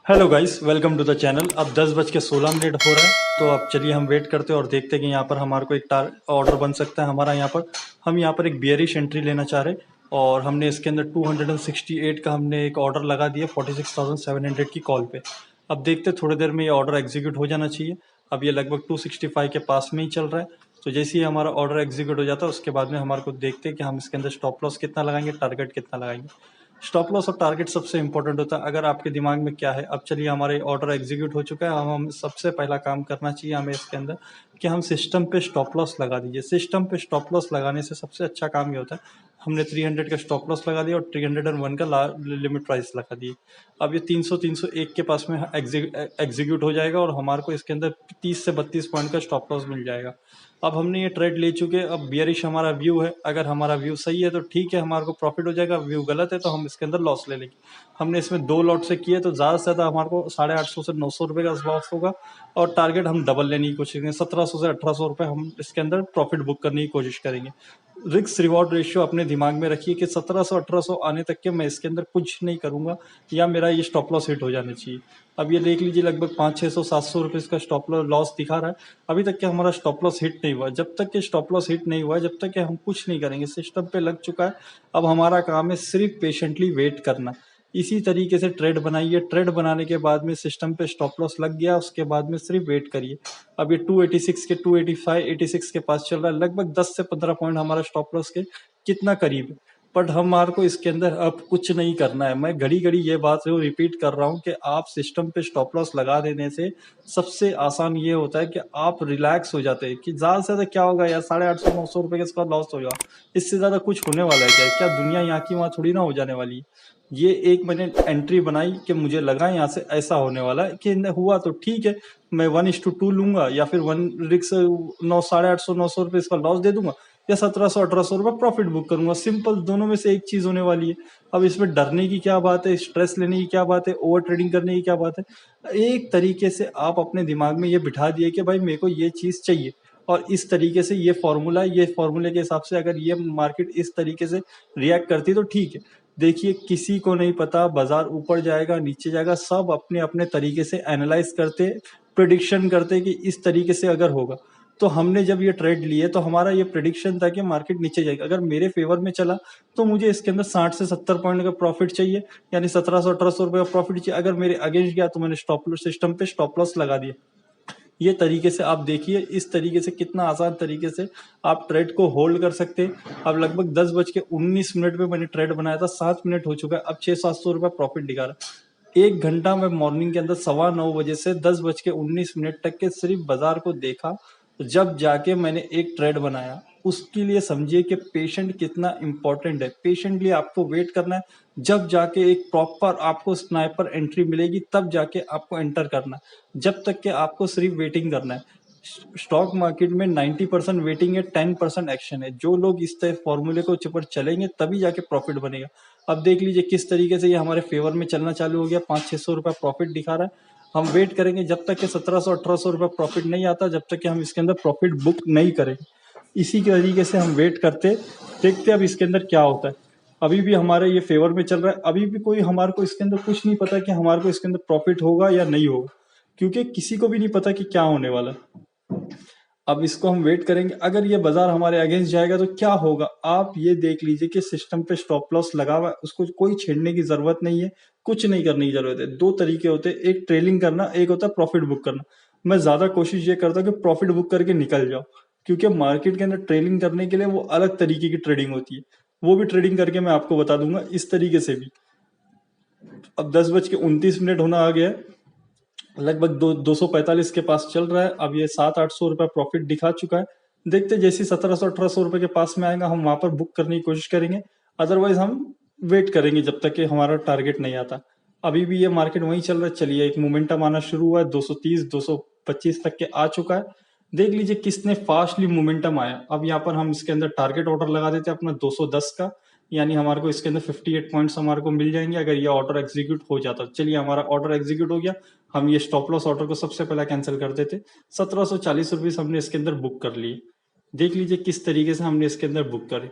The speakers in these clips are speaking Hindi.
Hello guys, welcome to the channel. अब 10:16 हो रहा है, तो अब चलिए हम वेट करते हैं और देखते हैं कि यहाँ पर हमारे को एक ऑर्डर बन सकता है हमारा। हम यहाँ पर एक बियरिश एंट्री लेना चाह रहे हैं और हमने इसके अंदर 268 का हमने एक ऑर्डर लगा दिया 46,700 की कॉल पे। अब देखते हैं, थोड़ी देर में ये ऑर्डर एग्जीक्यूट हो जाना चाहिए। अब ये लगभग 265 के पास में ही चल रहा है, तो जैसे ही हमारा ऑर्डर एग्जीक्यूट हो जाता है उसके बाद में हमारे को देखते हैं कि हम इसके अंदर स्टॉप लॉस कितना लगाएंगे, टारगेट कितना लगाएंगे। स्टॉप लॉस और टारगेट सबसे इंपॉर्टेंट होता है। अगर आपके दिमाग में क्या है, अब चलिए हमारे ऑर्डर एग्जीक्यूट हो चुका है, हम सबसे पहला काम करना चाहिए हमें इसके अंदर कि हम सिस्टम पे स्टॉप लॉस लगा दीजिए। सिस्टम पे स्टॉप लॉस लगाने से सबसे अच्छा काम ये होता है, हमने 300 का स्टॉप लॉस लगा दिया और 301 का लिमिट प्राइस लगा दिए। अब ये 300 301 के पास में एग्जीक्यूट हो जाएगा और हमारे को इसके अंदर 30 से 32 पॉइंट का स्टॉप लॉस मिल जाएगा। अब हमने ये ट्रेड ले चुके हैं। अब बियरिश हमारा व्यू है, अगर हमारा व्यू सही है तो ठीक है, हमारे को प्रॉफिट हो जाएगा। व्यू गलत है तो हम इसके अंदर लॉस ले लेंगे। हमने इसमें 2 लॉट से किए तो ज़्यादा से ज़्यादा हमारे को 850 से 900 रुपये का लॉस होगा और टारगेट हम डबल लेने की कोशिश करेंगे। 1700 से 1800 रुपये हम इसके अंदर प्रॉफिट बुक करने की कोशिश करेंगे। रिस्क रिवॉर्ड रेशियो अपने दिमाग में रखिए कि 1700 1800 आने तक के मैं इसके अंदर कुछ नहीं करूंगा या मेरा ये स्टॉप लॉस हिट हो जाना चाहिए। अब ये देख लीजिए, लगभग 500 600 700 रुपये इसका स्टॉप लॉस दिखा रहा है। अभी तक के हमारा स्टॉप लॉस हिट नहीं हुआ। जब तक के स्टॉप लॉस हिट नहीं हुआ, जब तक के हम कुछ नहीं करेंगे। सिस्टम पे लग चुका है, अब हमारा काम है सिर्फ पेशेंटली वेट करना। इसी तरीके से ट्रेड बनाइए। ट्रेड बनाने के बाद में सिस्टम पे स्टॉप लॉस लग गया, उसके बाद में सिर्फ वेट करिए। अब ये 286 के 285 86 के पास चल रहा है, लगभग 10 से 15 पॉइंट हमारा स्टॉप लॉस के कितना करीब है। बट हमारे को इसके अंदर अब कुछ नहीं करना है। मैं घड़ी घड़ी ये बात रिपीट कर रहा हूँ कि आप सिस्टम पे स्टॉप लॉस लगा देने से सबसे आसान ये होता है कि आप रिलैक्स हो जाते हैं कि ज्यादा से ज्यादा क्या होगा यार, 850 900 रुपए के इसका लॉस होगा। इससे ज्यादा कुछ होने वाला है क्या? क्या दुनिया यहाँ की वहां थोड़ी ना हो जाने वाली है। ये एक मैंने एंट्री बनाई कि मुझे लगा यहाँ से ऐसा होने वाला है कि हुआ तो ठीक है, मैं 1:2 लूंगा या फिर वन रिक्स 850 900 रुपये इसका लॉस दे दूंगा या 1700 1800 रुपये प्रॉफिट बुक करूंगा। सिंपल, दोनों में से एक चीज होने वाली है। अब इसमें डरने की क्या बात है, स्ट्रेस लेने की क्या बात है, ओवर ट्रेडिंग करने की क्या बात है। एक तरीके से आप अपने दिमाग में ये बिठा दिए कि भाई मेरे को ये चीज चाहिए और इस तरीके से ये फॉर्मूला, ये फॉर्मूले के हिसाब से अगर ये मार्केट इस तरीके से रिएक्ट करती तो ठीक है। देखिए, किसी को नहीं पता बाजार ऊपर जाएगा नीचे जाएगा, सब अपने अपने तरीके से एनालाइज करते, प्रिडिक्शन करते कि इस तरीके से अगर होगा। तो हमने जब ये ट्रेड लिए तो हमारा ये प्रिडिक्शन था कि मार्केट नीचे जाएगा। अगर मेरे फेवर में चला तो मुझे इसके अंदर 60 से 70 पॉइंट का प्रॉफिट चाहिए, यानी 1700 1800 रुपये का प्रॉफिट चाहिए। अगर मेरे अगेंस्ट गया तो मैंने स्टॉप लॉस, सिस्टम पे स्टॉप लॉस लगा दिया। ये तरीके से आप देखिए, इस तरीके से कितना आसान तरीके से आप ट्रेड को होल्ड कर सकते हैं। अब लगभग 10:19 में मैंने ट्रेड बनाया था, 7 मिनट हो चुका है, अब 600 700 रुपये प्रॉफिट दिखा रहा है। 1 घंटा में मॉर्निंग के अंदर 9:15 से 10:19 तक के सिर्फ बाजार को देखा, जब जाके मैंने एक ट्रेड बनाया। उसके लिए समझिए कि पेशेंट कितना इंपॉर्टेंट है। पेशेंटली आपको वेट करना है, जब जाके एक प्रॉपर आपको स्नाइपर एंट्री मिलेगी तब जाके आपको एंटर करना है। जब तक के आपको सिर्फ वेटिंग करना है। स्टॉक मार्केट में 90% वेटिंग है, 10% एक्शन है। जो लोग इस तरह फॉर्मूले को ऊपर चलेंगे तभी जाके प्रॉफिट बनेगा। अब देख लीजिए किस तरीके से ये हमारे फेवर में चलना चालू हो गया। 500 600 रुपया प्रॉफिट दिखा रहा है। हम वेट करेंगे जब तक कि 1700 1800 रुपया प्रॉफिट नहीं आता, जब तक कि हम इसके अंदर प्रॉफिट बुक नहीं करेंगे। इसी के तरीके से हम वेट करते, देखते अब इसके अंदर क्या होता है। अभी भी हमारे ये फेवर में चल रहा है। अभी भी कोई हमारे को इसके अंदर कुछ नहीं पता कि हमारे को इसके अंदर प्रॉफिट होगा या नहीं होगा, क्योंकि किसी को भी नहीं पता कि क्या होने वाला है। अब इसको हम वेट करेंगे। अगर ये बाजार हमारे अगेंस्ट जाएगा तो क्या होगा, आप ये देख लीजिए कि सिस्टम पे स्टॉप लॉस लगा हुआ है, उसको कोई छेड़ने की जरूरत नहीं है, कुछ नहीं करने की जरूरत है। 2 तरीके होते हैं, एक ट्रेलिंग करना, एक होता है प्रॉफिट बुक करना। मैं ज्यादा कोशिश ये करता हूँ कि प्रॉफिट बुक करके निकल जाओ, क्योंकि मार्केट के अंदर ट्रेलिंग करने के लिए वो अलग तरीके की ट्रेडिंग होती है। वो भी ट्रेडिंग करके मैं आपको बता दूंगा इस तरीके से भी। अब 10:29 होना आ गया है, लगभग 245 के पास चल रहा है। अब ये 700 800 रुपये प्रॉफिट दिखा चुका है। देखते जैसे 1700 1800 रुपये के पास में आएगा, हम वहां पर बुक करने की कोशिश करेंगे। अदरवाइज हम वेट करेंगे जब तक कि हमारा टारगेट नहीं आता। अभी भी ये मार्केट वहीं चल रहा है। चलिए, एक मोमेंटम आना शुरू हुआ है, 230 225 तक के आ चुका है। देख लीजिए किसने फास्टली मोमेंटम आया। अब यहाँ पर हम इसके अंदर टारगेट ऑर्डर लगा देते हैं अपना 210 का, यानी हमारे को इसके अंदर 58 पॉइंट्स हमारे को मिल जाएंगे अगर ये ऑर्डर एग्जीक्यूट हो जाता। चलिए, हमारा ऑर्डर एग्जीक्यूट हो गया। हम ये स्टॉप लॉस ऑर्डर को सबसे पहले कैंसिल कर देते। 1740 रुपीज हमने इसके अंदर बुक कर लिए। देख लीजिए किस तरीके से हमने इसके अंदर बुक करे।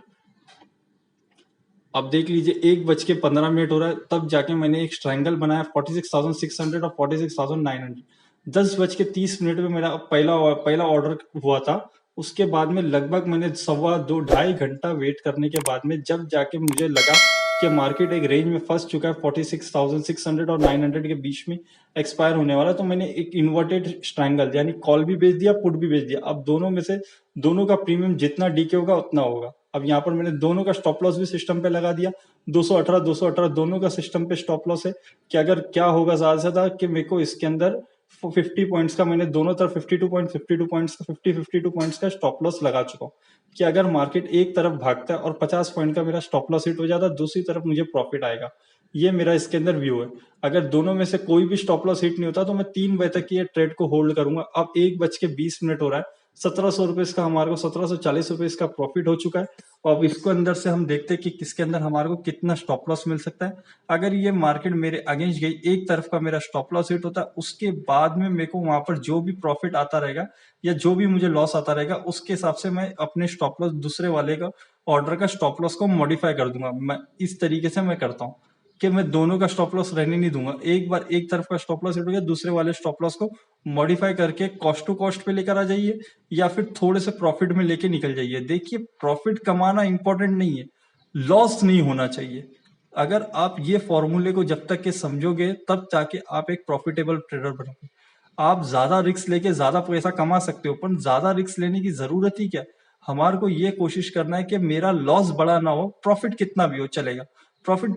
अब देख लीजिए 1:15 हो रहा है, तब जाके मैंने एक ट्रायंगल बनाया 46,600 और 46,900। 10:30 में मेरा पहला पहला ऑर्डर हुआ था। उसके बाद में लगभग मैंने सवा दो 2.5 घंटा वेट करने के बाद में जब जाके मुझे लगा कि मार्केट एक रेंज में फंस चुका है 46,600 और 900 के बीच में एक्सपायर होने वाला, तो मैंने एक इन्वर्टेड ट्रायंगल यानी कॉल भी बेच दिया, पुट भी बेच दिया। अब दोनों में से दोनों का प्रीमियम जितना डीके होगा उतना होगा। अब यहाँ पर मैंने दोनों का स्टॉप लॉस भी सिस्टम पे लगा दिया। 218 दोनों का सिस्टम पे स्टॉप लॉस है कि अगर क्या होगा ज्यादा से ज्यादा कि मेरे को इसके अंदर 50 पॉइंट्स का, मैंने दोनों तरफ 52 पॉइंट्स का 52 पॉइंट्स का स्टॉप लॉस लगा चुका हूँ कि अगर मार्केट एक तरफ भागता है और 50 पॉइंट का मेरा स्टॉप लॉस हिट हो जाता है, दूसरी तरफ मुझे प्रॉफिट आएगा। ये मेरा इसके अंदर व्यू है। अगर दोनों में से कोई भी स्टॉप लॉस हिट नहीं होता तो मैं 3 बजे तक ये ट्रेड को होल्ड करूंगा। अब 1:20 हो रहा है, 1700 रुपए इसका हमारे को 1740 रुपए इसका प्रॉफिट हो चुका है। और अब इसको अंदर से हम देखते हैं कि किसके अंदर हमारे को कितना स्टॉप लॉस मिल सकता है। अगर ये मार्केट मेरे अगेंस्ट गई, एक तरफ का मेरा स्टॉप लॉस हिट होता है, उसके बाद में मेरे को वहां पर जो भी प्रॉफिट आता रहेगा या जो भी मुझे लॉस आता रहेगा उसके हिसाब से मैं अपने स्टॉप लॉस दूसरे वाले का ऑर्डर का स्टॉप लॉस को मॉडिफाई कर दूंगा। मैं इस तरीके से मैं करता हूँ कि मैं दोनों का स्टॉप लॉस रहने नहीं दूंगा। एक बार एक तरफ का स्टॉप लॉस हिट हो गया, दूसरे वाले स्टॉप लॉस को मॉडिफाई करके कॉस्ट टू कॉस्ट पे लेकर आ जाइए या फिर थोड़े से प्रॉफिट में लेके निकल जाइए। देखिए, प्रॉफिट कमाना इंपॉर्टेंट नहीं है, लॉस नहीं होना चाहिए। अगर आप ये फॉर्मूले को जब तक के समझोगे तब जाके आप एक प्रॉफिटेबल ट्रेडर बनोगे। आप ज्यादा रिस्क लेके ज्यादा पैसा कमा सकते हो, पर ज्यादा रिस्क लेने की जरूरत ही क्या है। हमारे को ये कोशिश करना है कि मेरा लॉस बड़ा ना हो, प्रॉफिट कितना भी हो चलेगा। प्रॉफिट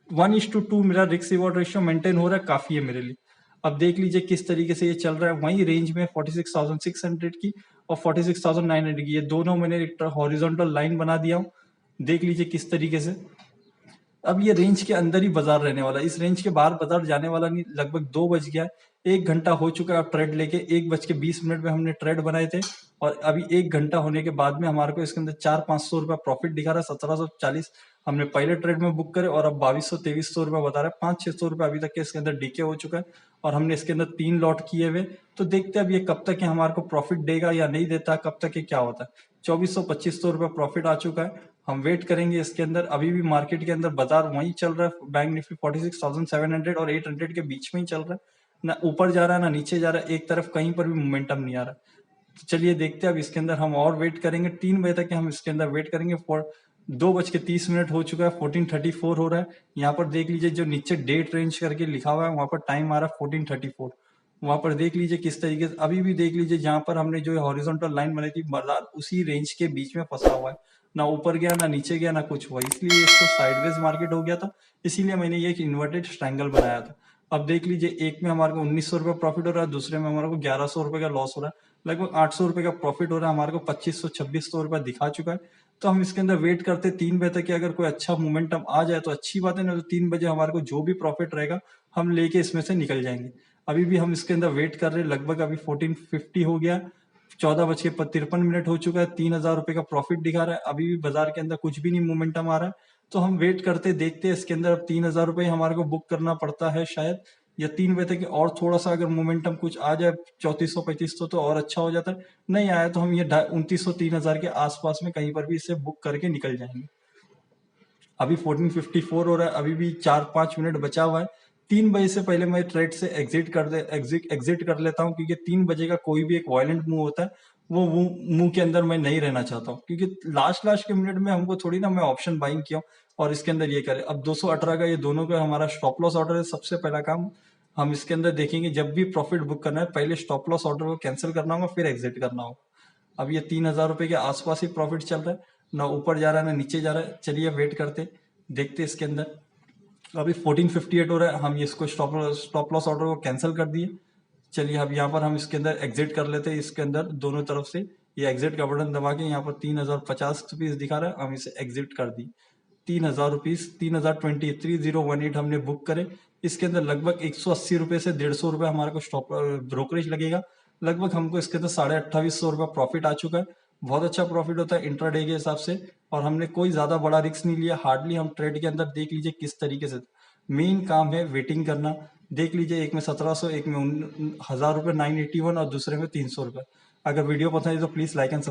1:2 मेरा रिस्क रिवॉर्ड रेशियो मेंटेन हो रहा है, काफी है मेरे लिए। अब देख लीजिए किस तरीके से ये चल रहा है, वही रेंज में 46,600 की और 46,900 की, ये दोनों मैंने एक हॉरिजॉन्टल लाइन बना दिया हूँ। देख लीजिए किस तरीके से। अब ये रेंज के अंदर ही बाजार रहने वाला है, इस रेंज के बाहर बाजार जाने वाला नहीं। लगभग 2 बज गया है, 1 घंटा हो चुका है। अब ट्रेड लेके 1:20 में हमने ट्रेड बनाए थे और अभी 1 घंटा होने के बाद में हमारे को इसके अंदर 400-500 रुपया प्रॉफिट दिखा रहा है। 1740 हमने पहले ट्रेड में बुक करे और अब 2200-2300 रुपया बता रहा है। 500-600 रुपया अभी तक के इसके अंदर डीके हो चुका है और हमने इसके अंदर 3 लॉट किए हुए। तो देखते हैं अब ये कब तक ये हमारे को प्रॉफिट देगा या नहीं देता, कब तक ये क्या होता है। 2400-2500 रुपया प्रॉफिट आ चुका है। हम वेट करेंगे इसके अंदर। अभी भी मार्केट के अंदर बाजार वही चल रहा है, बैंक निफ्टी 46,700 और 800 के बीच में ही चल रहा है, ना ऊपर जा रहा है ना नीचे जा रहा है, एक तरफ कहीं पर भी मोमेंटम नहीं आ रहा। तो चलिए देखते हैं अब इसके अंदर हम और वेट करेंगे। 3 बजे तक हम इसके अंदर वेट करेंगे। 2:30 हो चुका है, 14:34 हो रहा है। यहाँ पर देख लीजिए जो नीचे डेट रेंज करके लिखा हुआ है वहां पर टाइम आ रहा है 14:34। वहां पर देख लीजिए किस तरीके से अभी भी देख लीजिए जहां पर हमने जो हॉरिजॉन्टल लाइन बनाई थी, बाजार उसी रेंज के बीच में फंसा हुआ है, ना ऊपर गया ना नीचे गया ना कुछ हुआ, इसलिए इसको साइडवेज मार्केट हो गया था। इसीलिए मैंने ये एक इन्वर्टेड ट्रायंगल बनाया था। अब देख लीजिए एक में हमारे को 1900 रुपये प्रॉफिट हो रहा है, दूसरे में हमारे को 1100 रुपये का लॉस हो रहा है। लगभग 800 रुपये का प्रॉफिट हो रहा है, हमारे को 2500-2600 रुपया दिखा चुका है। तो हम इसके अंदर वेट करते 3 बजे तक कि अगर कोई अच्छा मोमेंटम आ जाए तो अच्छी बात है, ना तो 3 बजे हमारे को जो भी प्रॉफिट रहेगा हम लेके इसमें से निकल जाएंगे। अभी भी हम इसके अंदर वेट कर रहे हैं। लगभग अभी 14:50 हो गया, 14:53 हो चुका है। 3,000 रुपए का प्रॉफिट दिखा रहा है। अभी भी बाजार के अंदर कुछ भी नहीं मोमेंटम आ रहा है, तो हम वेट करते देखते हैं इसके अंदर। अब 3,000 रुपए हमारे को बुक करना पड़ता है शायद, या 3 बजे तक और थोड़ा सा अगर मोमेंटम कुछ आ जाए 3400-3500 तो और अच्छा हो जाता है। नहीं आया तो हम ये 2900-3000 के आसपास में कहीं पर भी इसे बुक करके निकल जाएंगे। अभी 14:54 हो रहा है, अभी भी 4-5 मिनट बचा हुआ है। 3 बजे से पहले मैं ट्रेड से एग्जिट कर लेता हूँ, क्योंकि 3 बजे का कोई भी एक वायलेंट मूव होता है, वो मूव के अंदर मैं नहीं रहना चाहता हूँ, क्योंकि लास्ट के मिनट में हमको थोड़ी ना मैं ऑप्शन बाइंग किया हूँ और इसके अंदर ये करे। अब 218 का ये दोनों का हमारा स्टॉप लॉस ऑर्डर है। सबसे पहला काम हम इसके अंदर देखेंगे, जब भी प्रॉफिट बुक करना है पहले स्टॉप लॉस ऑर्डर को कैंसिल करना होगा, फिर एग्जिट करना होगा। अब ये 3,000 रुपए के आसपास ही प्रॉफिट चल रहा है, ना ऊपर जा रहा है ना नीचे जा रहा है। चलिए वेट करते देखते इसके अंदर। अभी 14:58 हो रहा है, हम इसको स्टॉप लॉस ऑर्डर को कैंसिल कर दिए। चलिए अब यहाँ पर हम इसके अंदर एग्जिट कर लेते हैं। इसके अंदर दोनों तरफ से ये एग्जिट का बटन दबा के यहाँ पर 3,050 रुपीज दिखा रहा है, हम इसे एग्जिट कर दी। 3,000 रुपीज 3,020 हमने बुक करे। इसके अंदर लगभग 180 रुपए से 150 रुपए हमारे को स्टॉप ब्रोकरेज लगेगा। लगभग हमको इसके अंदर 2850 रुपया प्रॉफिट आ चुका है। बहुत अच्छा प्रॉफिट होता है इंट्राडे के हिसाब से, और हमने कोई ज्यादा बड़ा रिस्क नहीं लिया। हार्डली हम ट्रेड के अंदर देख लीजिए किस तरीके से मेन काम है वेटिंग करना। देख लीजिए एक में 1700, एक में 1,000 रुपए 981 और दूसरे में 300 रुपए। अगर वीडियो पसंद है तो प्लीज लाइक एंड